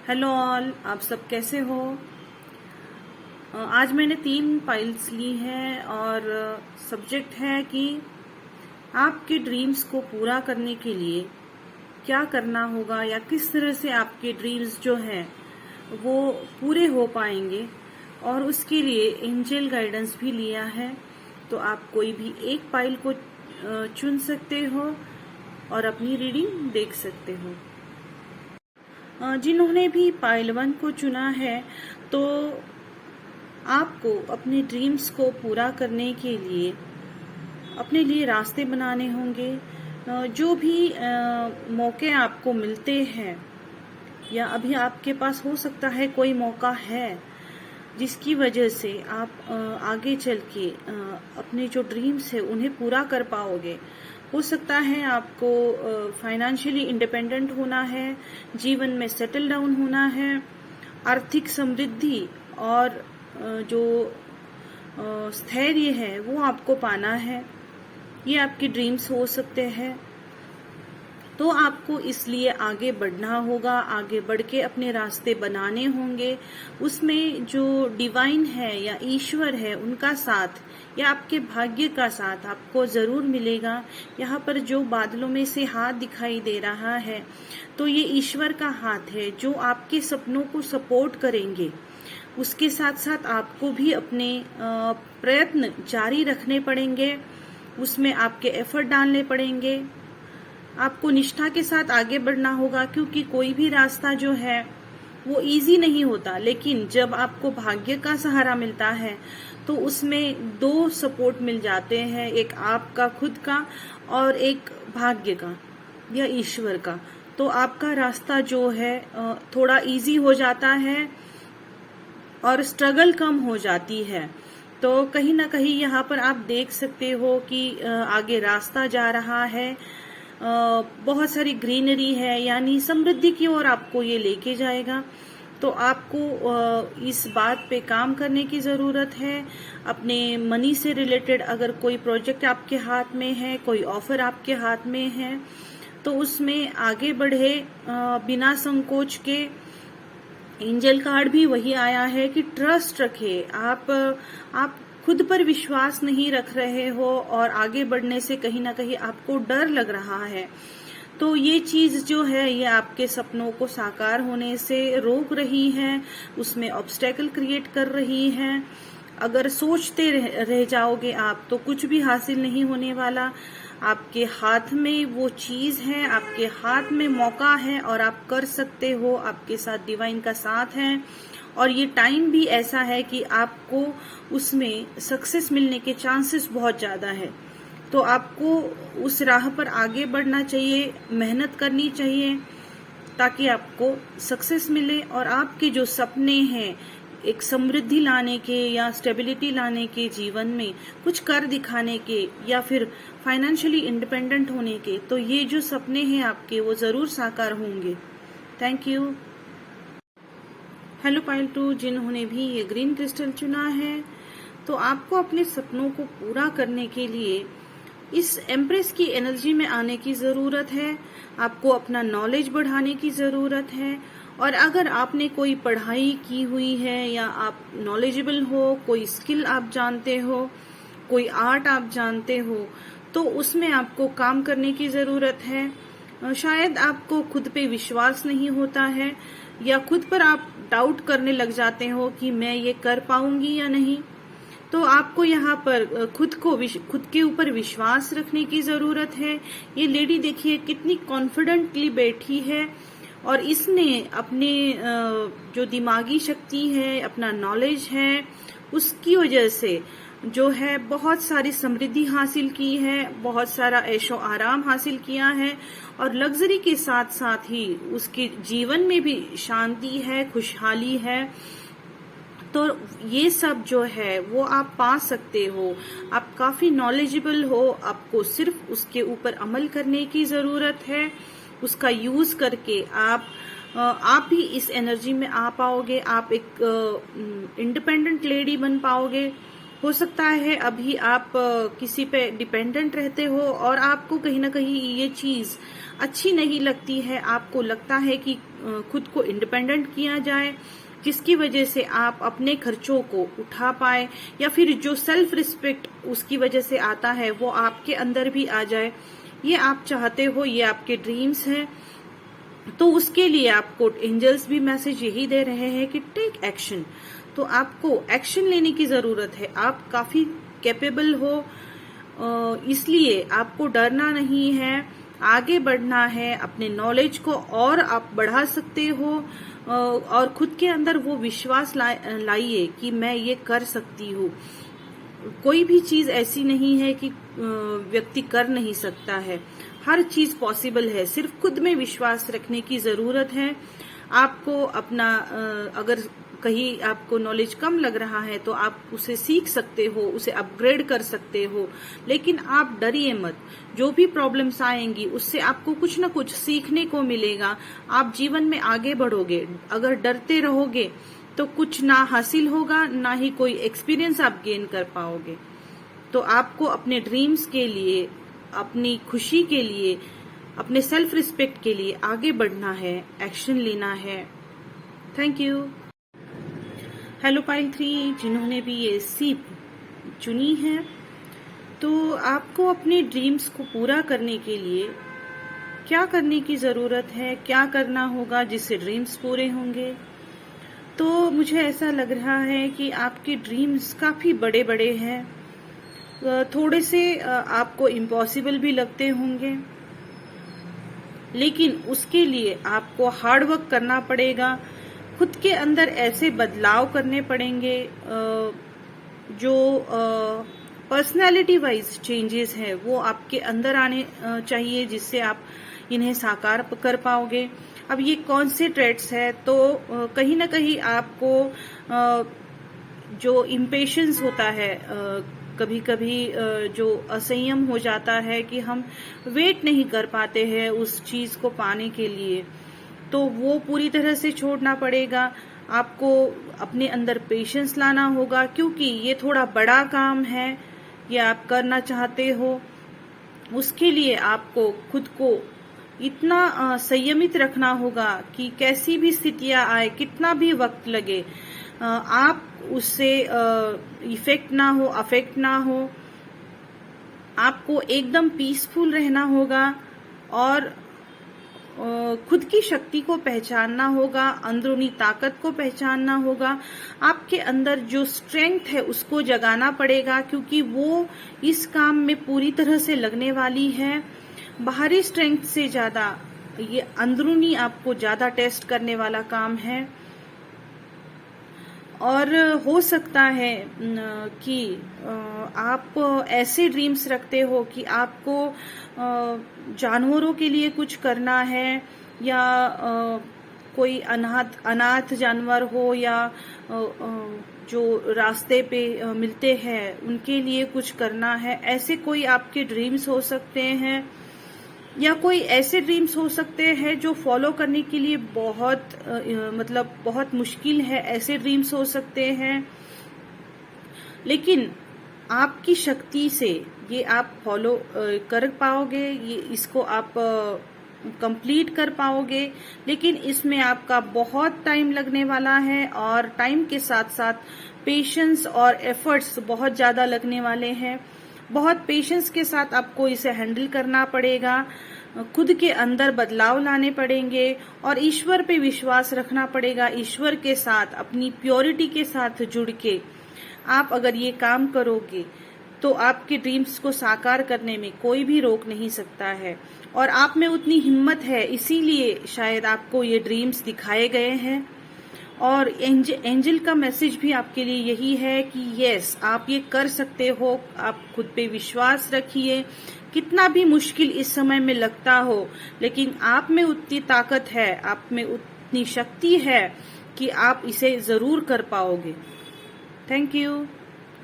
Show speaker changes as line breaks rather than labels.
Hello all, आप सब कैसे हो। आज मैंने 3 फाइल्स ली हैं और सब्जेक्ट है कि आपके ड्रीम्स को पूरा करने के लिए क्या करना होगा या किस तरह से आपके ड्रीम्स जो हैं वो पूरे हो पाएंगे, और उसके लिए एंजल गाइडेंस भी लिया है। तो आप कोई भी एक फाइल को चुन सकते हो और अपनी रीडिंग देख सकते हो। जिन्होंने भी पाइल 1 को चुना है तो आपको अपने ड्रीम्स को पूरा करने के लिए अपने लिए रास्ते बनाने होंगे। जो भी मौके आपको मिलते हैं या अभी आपके पास हो सकता है कोई मौका है जिसकी वजह से आप आगे चल के अपने जो ड्रीम्स है उन्हें पूरा कर पाओगे। हो सकता है आपको फाइनेंशियली इंडिपेंडेंट होना है, जीवन में सेटल डाउन होना है, आर्थिक समृद्धि और जो स्थैर्य है वो आपको पाना है। ये आपके ड्रीम्स हो सकते हैं। तो आपको इसलिए आगे बढ़ना होगा, आगे बढ़ के अपने रास्ते बनाने होंगे। उसमें जो डिवाइन है या ईश्वर है उनका साथ या आपके भाग्य का साथ आपको जरूर मिलेगा। यहाँ पर जो बादलों में से हाथ दिखाई दे रहा है तो ये ईश्वर का हाथ है जो आपके सपनों को सपोर्ट करेंगे। उसके साथ साथ आपको भी अपने प्रयत्न जारी रखने पड़ेंगे, उसमें आपके एफर्ट डालने पड़ेंगे। आपको निष्ठा के साथ आगे बढ़ना होगा क्योंकि कोई भी रास्ता जो है वो इजी नहीं होता, लेकिन जब आपको भाग्य का सहारा मिलता है तो उसमें 2 सपोर्ट मिल जाते हैं, एक आपका खुद का और एक भाग्य का या ईश्वर का। तो आपका रास्ता जो है थोड़ा इजी हो जाता है और स्ट्रगल कम हो जाती है। तो कहीं ना कहीं यहाँ पर आप देख सकते हो कि आगे रास्ता जा रहा है, बहुत सारी ग्रीनरी है, यानी समृद्धि की ओर आपको ये लेके जाएगा। तो आपको इस बात पे काम करने की जरूरत है। अपने मनी से रिलेटेड अगर कोई प्रोजेक्ट आपके हाथ में है, कोई ऑफर आपके हाथ में है तो उसमें आगे बढ़े बिना संकोच के। एंजल कार्ड भी वही आया है कि ट्रस्ट रखे। आप खुद पर विश्वास नहीं रख रहे हो और आगे बढ़ने से कहीं ना कहीं आपको डर लग रहा है, तो ये चीज जो है ये आपके सपनों को साकार होने से रोक रही है, उसमें ऑब्स्टेकल क्रिएट कर रही है। अगर सोचते रह जाओगे आप तो कुछ भी हासिल नहीं होने वाला। आपके हाथ में वो चीज है, आपके हाथ में मौका है और आप कर सकते हो। आपके साथ डिवाइन का साथ है और ये टाइम भी ऐसा है कि आपको उसमें सक्सेस मिलने के चांसेस बहुत ज्यादा है। तो आपको उस राह पर आगे बढ़ना चाहिए, मेहनत करनी चाहिए ताकि आपको सक्सेस मिले और आपके जो सपने हैं एक समृद्धि लाने के या स्टेबिलिटी लाने के, जीवन में कुछ कर दिखाने के या फिर फाइनेंशियली इंडिपेंडेंट होने के, तो ये जो सपने हैं आपके वो जरूर साकार होंगे। Thank you. हेलो पाइल 2, जिन्होंने भी ये ग्रीन क्रिस्टल चुना है तो आपको अपने सपनों को पूरा करने के लिए इस एम्प्रेस की एनर्जी में आने की जरूरत है। आपको अपना नॉलेज बढ़ाने की जरूरत है। और अगर आपने कोई पढ़ाई की हुई है या आप नॉलेजेबल हो, कोई स्किल आप जानते हो, कोई आर्ट आप जानते हो, तो उसमें आपको काम करने की जरूरत है। शायद आपको खुद पे विश्वास नहीं होता है या खुद पर आप डाउट करने लग जाते हो कि मैं ये कर पाऊंगी या नहीं। तो आपको यहाँ पर खुद के ऊपर विश्वास रखने की जरूरत है। ये लेडी देखिए कितनी कॉन्फिडेंटली बैठी है और इसने अपने जो दिमागी शक्ति है, अपना नॉलेज है, उसकी वजह से जो है बहुत सारी समृद्धि हासिल की है, बहुत सारा ऐशो आराम हासिल किया है और लग्जरी के साथ साथ ही उसके जीवन में भी शांति है, खुशहाली है। तो ये सब जो है वो आप पा सकते हो। आप काफी नॉलेजेबल हो, आपको सिर्फ उसके ऊपर अमल करने की जरूरत है। उसका यूज करके आप भी इस एनर्जी में आ पाओगे। आप एक इंडिपेंडेंट लेडी बन पाओगे हो सकता है अभी आप किसी पे डिपेंडेंट रहते हो और आपको कहीं ना कहीं ये चीज अच्छी नहीं लगती है। आपको लगता है कि खुद को इंडिपेंडेंट किया जाए, जिसकी वजह से आप अपने खर्चों को उठा पाए, या फिर जो सेल्फ रिस्पेक्ट उसकी वजह से आता है वो आपके अंदर भी आ जाए। ये आप चाहते हो, ये आपके ड्रीम्स हैं। तो उसके लिए आपको एंजल्स भी मैसेज यही दे रहे हैं कि टेक एक्शन। तो आपको एक्शन लेने की जरूरत है। आप काफी कैपेबल हो, इसलिए आपको डरना नहीं है, आगे बढ़ना है। अपने नॉलेज को और आप बढ़ा सकते हो और खुद के अंदर वो विश्वास लाइए कि मैं ये कर सकती हूँ। कोई भी चीज ऐसी नहीं है कि व्यक्ति कर नहीं सकता है, हर चीज पॉसिबल है। सिर्फ खुद में विश्वास रखने की जरूरत है। आपको अपना अगर कहीं आपको नॉलेज कम लग रहा है तो आप उसे सीख सकते हो, उसे अपग्रेड कर सकते हो, लेकिन आप डरिए मत। जो भी प्रॉब्लम्स आएंगी उससे आपको कुछ ना कुछ सीखने को मिलेगा। आप जीवन में आगे बढ़ोगे। अगर डरते रहोगे तो कुछ ना हासिल होगा, ना ही कोई एक्सपीरियंस आप गेन कर पाओगे। तो आपको अपने ड्रीम्स के लिए, अपनी खुशी के लिए, अपने सेल्फ रिस्पेक्ट के लिए आगे बढ़ना है, एक्शन लेना है। Thank you. हेलो पाइल 3, जिन्होंने भी ये सीप चुनी है, तो आपको अपने ड्रीम्स को पूरा करने के लिए क्या करने की जरूरत है, क्या करना होगा जिससे ड्रीम्स पूरे होंगे। तो मुझे ऐसा लग रहा है कि आपके ड्रीम्स काफी बड़े बड़े हैं, थोड़े से आपको इम्पॉसिबल भी लगते होंगे, लेकिन उसके लिए आपको हार्ड वर्क करना पड़ेगा। खुद के अंदर ऐसे बदलाव करने पड़ेंगे जो पर्सनालिटी वाइज चेंजेस है वो आपके अंदर आने चाहिए, जिससे आप इन्हें साकार कर पाओगे। अब ये कौन से ट्रेड्स है, तो कहीं ना कहीं आपको जो इम्पेशंस होता है, कभी कभी जो असंयम हो जाता है कि हम वेट नहीं कर पाते हैं उस चीज को पाने के लिए, तो वो पूरी तरह से छोड़ना पड़ेगा। आपको अपने अंदर पेशेंस लाना होगा, क्योंकि ये थोड़ा बड़ा काम है, ये आप करना चाहते हो। उसके लिए आपको खुद को इतना संयमित रखना होगा कि कैसी भी स्थितियां आए, कितना भी वक्त लगे, आप उससे इफेक्ट ना हो, अफेक्ट ना हो। आपको एकदम पीसफुल रहना होगा और खुद की शक्ति को पहचानना होगा, अंदरूनी ताकत को पहचानना होगा। आपके अंदर जो स्ट्रेंथ है उसको जगाना पड़ेगा, क्योंकि वो इस काम में पूरी तरह से लगने वाली है। बाहरी स्ट्रेंथ से ज्यादा ये अंदरूनी आपको ज्यादा टेस्ट करने वाला काम है। और हो सकता है कि आप ऐसे ड्रीम्स रखते हो कि आपको जानवरों के लिए कुछ करना है, या कोई अनाथ जानवर हो, या जो रास्ते पे मिलते हैं उनके लिए कुछ करना है। ऐसे कोई आपके ड्रीम्स हो सकते हैं, या कोई ऐसे ड्रीम्स हो सकते हैं जो फॉलो करने के लिए बहुत मुश्किल है। ऐसे ड्रीम्स हो सकते हैं, लेकिन आपकी शक्ति से ये आप फॉलो कर पाओगे, ये इसको आप कंप्लीट कर पाओगे। लेकिन इसमें आपका बहुत टाइम लगने वाला है, और टाइम के साथ साथ पेशेंस और एफर्ट्स बहुत ज्यादा लगने वाले हैं। बहुत पेशेंस के साथ आपको इसे हैंडल करना पड़ेगा, खुद के अंदर बदलाव लाने पड़ेंगे, और ईश्वर पे विश्वास रखना पड़ेगा। ईश्वर के साथ, अपनी प्योरिटी के साथ जुड़ के आप अगर ये काम करोगे तो आपके ड्रीम्स को साकार करने में कोई भी रोक नहीं सकता है। और आप में उतनी हिम्मत है, इसीलिए शायद आपको ये ड्रीम्स दिखाए गए हैं। और एंजल का मैसेज भी आपके लिए यही है कि यस, आप ये कर सकते हो। आप खुद पे विश्वास रखिए, कितना भी मुश्किल इस समय में लगता हो, लेकिन आप में उतनी ताकत है, आप में उतनी शक्ति है कि आप इसे जरूर कर पाओगे। Thank you.